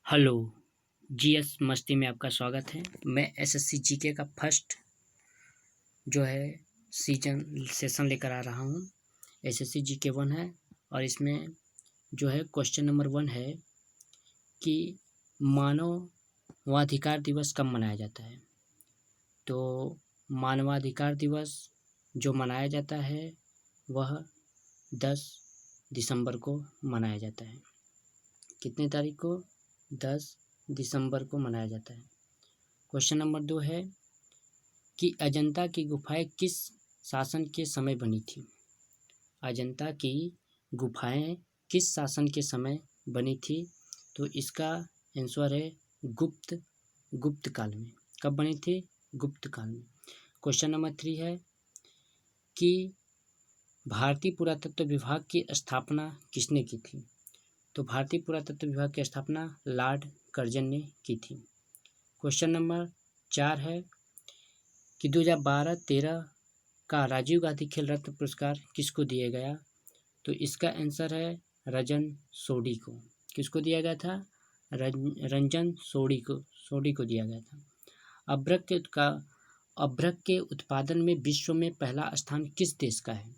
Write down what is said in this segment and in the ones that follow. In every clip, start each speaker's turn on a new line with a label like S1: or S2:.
S1: Hello. GS मस्ती में आपका स्वागत है। मैं एसएससी जीके का फर्स्ट जो है सेशन लेकर आ रहा हूँ। एसएससी जीके 1 है और इसमें जो है क्वेश्चन नंबर 1 है कि मानवाधिकार दिवस कब मनाया जाता है। तो मानवाधिकार दिवस जो मनाया जाता है वह 10 दिसंबर को मनाया जाता है। कितने तारीख को? 10 दिसंबर को मनाया जाता है। क्वेश्चन नंबर 2 है कि अजंता की गुफाएं किस शासन के समय बनी थी। अजंता की गुफाएं किस शासन के समय बनी थी? तो इसका आंसर है गुप्त काल में। कब बनी थी? गुप्त काल में। क्वेश्चन नंबर 3 है कि भारतीय पुरातत्व विभाग की स्थापना किसने की थी। तो भारतीय पुरातत्व विभाग की स्थापना लॉर्ड कर्जन ने की थी। क्वेश्चन नंबर 4 है कि 2012-13 का राजीव गांधी खेल रत्न पुरस्कार किसको दिया गया। तो इसका आंसर है रंजन सोढी को। किसको दिया गया था? रंजन सोढी को दिया गया था। अभ्रक के उत्पादन में विश्व में पहला स्थान किस देश का है।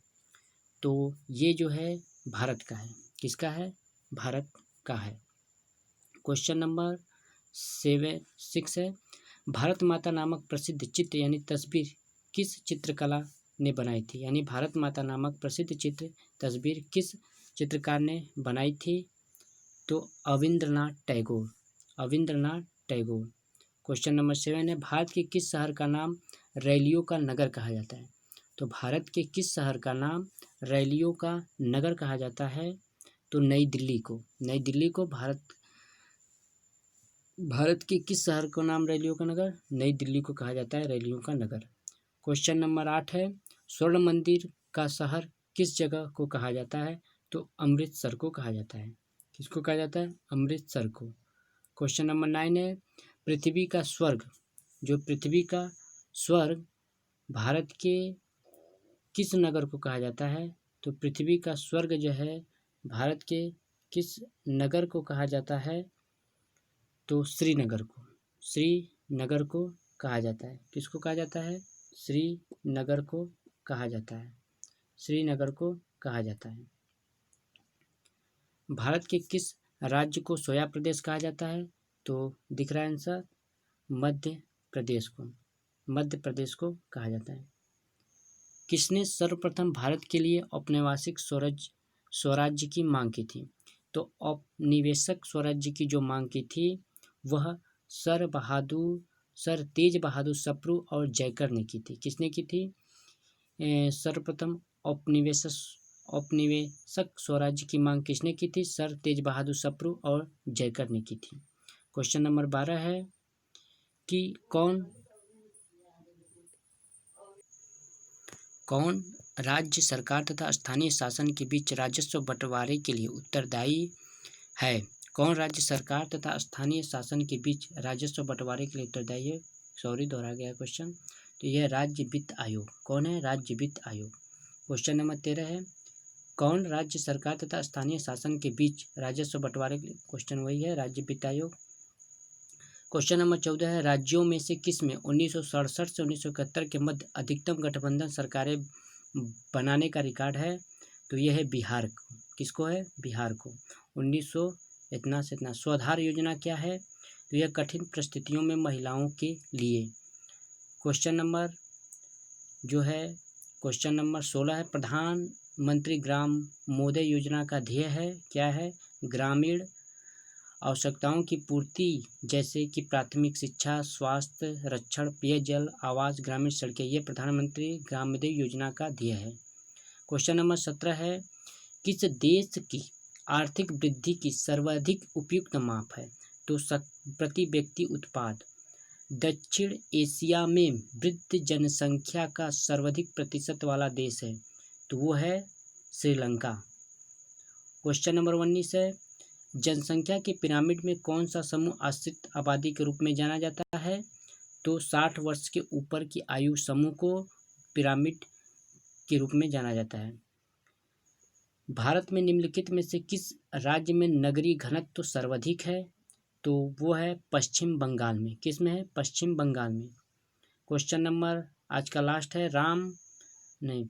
S1: तो ये जो है भारत का है। किसका है? भारत का है। क्वेश्चन नंबर 6 है भारत माता नामक प्रसिद्ध चित्र यानी तस्वीर किस चित्रकला ने बनाई थी। यानी भारत माता नामक प्रसिद्ध तस्वीर किस चित्रकार ने बनाई थी। तो अविंद्रनाथ टैगोर। क्वेश्चन नंबर 7 है भारत के किस शहर का नाम रैलियों का नगर कहा जाता है। तो भारत के किस शहर का नाम रैलियों का नगर कहा जाता है। तो नई दिल्ली को भारत के किस शहर का नाम रैलियों का नगर? नई दिल्ली को कहा जाता है रैलियों का नगर। क्वेश्चन नंबर 8 है स्वर्ण मंदिर का शहर किस जगह को कहा जाता है। तो अमृतसर को कहा जाता है। किसको कहा जाता है? अमृतसर को। क्वेश्चन नंबर 9 है पृथ्वी का स्वर्ग भारत के किस नगर को कहा जाता है। तो पृथ्वी का स्वर्ग जो है भारत के किस नगर को कहा जाता है। तो श्रीनगर को कहा जाता है। किसको कहा जाता है? श्रीनगर को कहा जाता है। भारत के किस राज्य को सोया प्रदेश कहा जाता है। तो दिख रहा है आंसर मध्य प्रदेश को कहा जाता है। किसने सर्वप्रथम भारत के लिए औपनिवेशिक स्वराज्य की मांग की थी। तो औपनिवेशिक स्वराज्य की जो मांग की थी वह सर तेज बहादुर सप्रू और जयकर ने की थी। किसने की थी? सर्वप्रथम औपनिवेशिक स्वराज्य की मांग किसने की थी? सर तेज बहादुर सप्रू और जयकर ने की थी। क्वेश्चन नंबर 12 है कि कौन राज्य सरकार तथा स्थानीय शासन के बीच राजस्व बंटवारे के लिए उत्तरदायी है। कौन राज्य सरकार तथा स्थानीय शासन के बीच राजस्व बंटवारे के लिए उत्तरदायी है। दोहरा गया क्वेश्चन। तो यह राज्य वित्त आयोग। कौन है? राज्य वित्त आयोग। क्वेश्चन नंबर 13 है कौन राज्य सरकार तथा स्थानीय शासन के बीच राजस्व बंटवारे के लिए। क्वेश्चन वही है राज्य वित्त आयोग। क्वेश्चन नंबर 14 है राज्यों में से किस में 1967 से 1971 के मध्य अधिकतम गठबंधन सरकारें बनाने का रिकॉर्ड है। तो यह है बिहार को। किसको है? बिहार को। 1900 इतना से इतना। स्वाधार योजना क्या है? तो यह कठिन परिस्थितियों में महिलाओं के लिए। क्वेश्चन नंबर 16 है प्रधानमंत्री ग्रामोदय योजना का ध्येय है क्या है? ग्रामीण आवश्यकताओं की पूर्ति जैसे कि प्राथमिक शिक्षा, स्वास्थ्य, रक्षण, पेयजल, आवास, ग्रामीण सड़कें। ये प्रधानमंत्री ग्रामोदय योजना का ध्येय है। क्वेश्चन नंबर 17 है किस देश की आर्थिक वृद्धि की सर्वाधिक उपयुक्त माप है। तो प्रति व्यक्ति उत्पाद। दक्षिण एशिया में वृद्ध जनसंख्या का सर्वाधिक प्रतिशत वाला देश है तो वो है श्रीलंका। क्वेश्चन नंबर 19 है जनसंख्या के पिरामिड में कौन सा समूह आश्रित आबादी के रूप में जाना जाता है। तो 60 वर्ष के ऊपर की आयु समूह को पिरामिड के रूप में जाना जाता है। भारत में निम्नलिखित में से किस राज्य में नगरीय घनत्व सर्वाधिक है। तो वो है पश्चिम बंगाल में। किस में है? पश्चिम बंगाल में। क्वेश्चन नंबर आज का लास्ट है, नहीं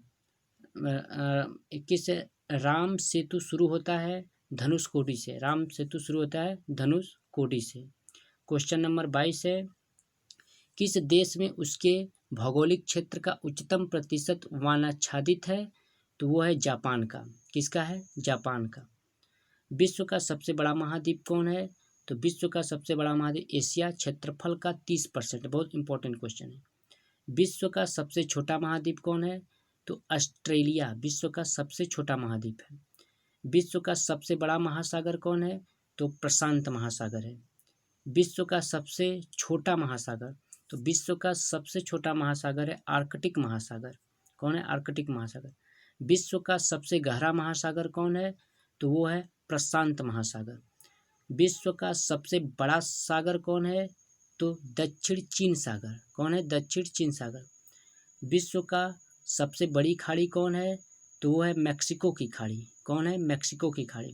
S1: 21 राम सेतु शुरू होता है धनुषकोडी से। राम सेतु शुरू होता है धनुषकोडी से। क्वेश्चन नंबर 22 है, किस देश में उसके भौगोलिक क्षेत्र का उच्चतम प्रतिशत वनाच्छादित है? तो वो है जापान का। किसका है? जापान का। विश्व का सबसे बड़ा महाद्वीप कौन है? तो विश्व का सबसे बड़ा महाद्वीप एशिया, क्षेत्रफल का 30%। बहुत इंपॉर्टेंट क्वेश्चन है। विश्व का सबसे छोटा महाद्वीप कौन है? तो ऑस्ट्रेलिया विश्व का सबसे छोटा महाद्वीप है। विश्व का सबसे बड़ा महासागर कौन है? तो प्रशांत महासागर है। विश्व का सबसे छोटा महासागर, तो विश्व का सबसे छोटा महासागर है आर्कटिक महासागर। कौन है? आर्कटिक महासागर। विश्व का सबसे गहरा महासागर कौन है? तो वो है प्रशांत महासागर। विश्व का सबसे बड़ा सागर कौन है? तो दक्षिण चीन सागर। कौन है? दक्षिण चीन सागर। विश्व का सबसे बड़ी खाड़ी कौन है? तो वो है मैक्सिको की खाड़ी। कौन है? मैक्सिको की खाड़ी।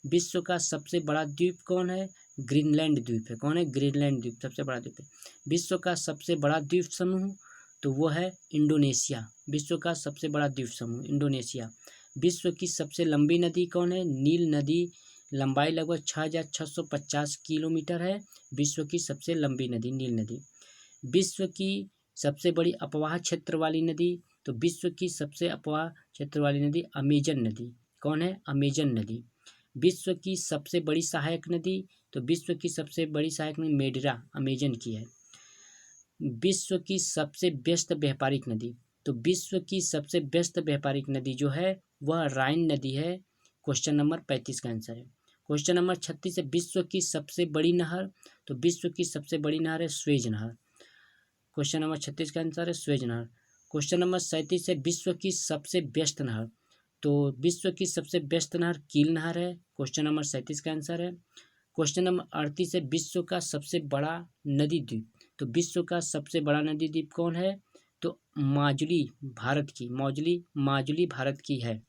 S1: विश्व का सबसे बड़ा द्वीप कौन है? ग्रीनलैंड द्वीप है। कौन है? ग्रीनलैंड द्वीप सबसे बड़ा द्वीप है। विश्व का सबसे बड़ा द्वीप समूह, तो वो है इंडोनेशिया। विश्व का सबसे बड़ा द्वीप समूह इंडोनेशिया। विश्व की सबसे लंबी नदी कौन है? नील नदी। लंबाई लगभग 6650 किलोमीटर है। विश्व की सबसे लंबी नदी नील नदी। विश्व की सबसे बड़ी अपवाह क्षेत्र वाली नदी, तो विश्व की सबसे अपवाह क्षेत्र वाली नदी अमेजन नदी। कौन है? अमेजन नदी। विश्व की सबसे बड़ी सहायक नदी, तो विश्व की सबसे बड़ी सहायक नदी मेडरा अमेजन की है। विश्व की सबसे व्यस्त व्यापारिक नदी, तो विश्व की सबसे व्यस्त व्यापारिक नदी जो है वह राइन नदी है। क्वेश्चन नंबर 35 का आंसर है। क्वेश्चन नंबर 36 है, विश्व की सबसे बड़ी नहर, तो विश्व की सबसे बड़ी नहर है स्वेज नहर। क्वेश्चन नंबर 36 का आंसर है स्वेज नहर। क्वेश्चन नंबर 37 है, विश्व की सबसे व्यस्त नहर, तो विश्व की सबसे व्यस्त नहर कील नहर है। क्वेश्चन नंबर 37 का आंसर है। क्वेश्चन नंबर 38 है, विश्व का सबसे बड़ा नदी द्वीप, तो विश्व का सबसे बड़ा नदी द्वीप कौन है? तो माजुली भारत की, माजुली भारत की है।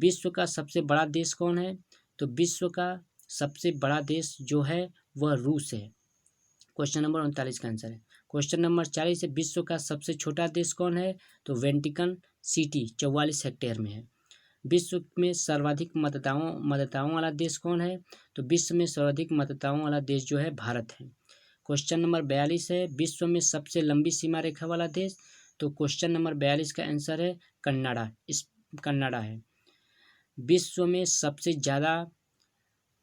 S1: विश्व का सबसे बड़ा देश कौन है? तो विश्व का सबसे बड़ा देश जो है वह रूस है। क्वेश्चन नंबर 39 का आंसर है। क्वेश्चन नंबर 40 है, विश्व का सबसे छोटा देश कौन है? तो वेटिकन सिटी 44 हेक्टेयर में है। विश्व में सर्वाधिक मतदाताओं वाला देश कौन है? तो विश्व में सर्वाधिक मतदाताओं वाला देश जो है भारत है। क्वेश्चन नंबर 42 है, विश्व में सबसे लंबी सीमा रेखा वाला देश, तो क्वेश्चन नंबर 42 का आंसर है कनाडा है। विश्व में सबसे ज़्यादा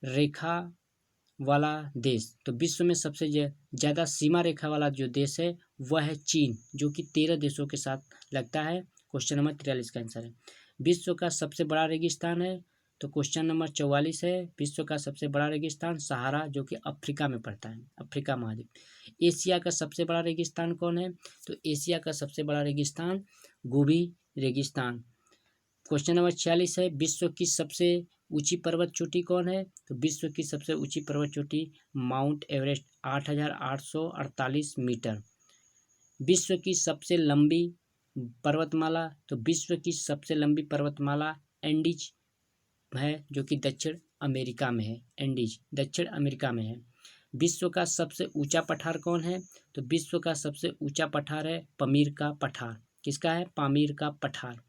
S1: रेखा वाला देश, तो विश्व में सबसे ज़्यादा सीमा रेखा वाला जो देश है वह है चीन, जो कि 13 देशों के साथ लगता है। क्वेश्चन नंबर 43 का आंसर है। विश्व का सबसे बड़ा रेगिस्तान है, तो क्वेश्चन नंबर 44 है, विश्व का सबसे बड़ा रेगिस्तान सहारा, जो कि अफ्रीका में पड़ता है, अफ्रीका महाद्वीप। एशिया का सबसे बड़ा रेगिस्तान कौन है? तो एशिया का सबसे बड़ा रेगिस्तान गोबी रेगिस्तान। क्वेश्चन नंबर 46 है, विश्व की सबसे ऊंची पर्वत चोटी कौन है? तो विश्व की सबसे ऊंची पर्वत चोटी माउंट एवरेस्ट 8848 मीटर। विश्व की सबसे लंबी पर्वतमाला, तो विश्व की सबसे लंबी पर्वतमाला एंडीज है, जो कि दक्षिण अमेरिका में है। एंडीज दक्षिण अमेरिका में है। विश्व का सबसे ऊंचा पठार कौन है? तो विश्व का सबसे ऊंचा पठार है पामीर का पठार। किसका है? पामीर का पठार।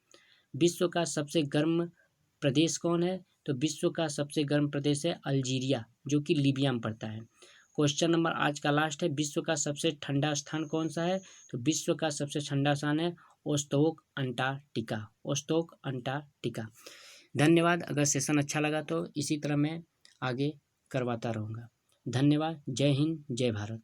S1: विश्व का सबसे गर्म प्रदेश कौन है? तो विश्व का सबसे गर्म प्रदेश है अल्जीरिया, जो कि लीबिया में पड़ता है। क्वेश्चन नंबर आज का लास्ट है, विश्व का सबसे ठंडा स्थान कौन सा है? तो विश्व का सबसे ठंडा स्थान है ओस्टोक अंटार्कटिका, ओस्टोक अंटार्कटिका। धन्यवाद। अगर सेशन अच्छा लगा तो इसी तरह मैं आगे करवाता रहूँगा। धन्यवाद। जय हिंद, जय भारत।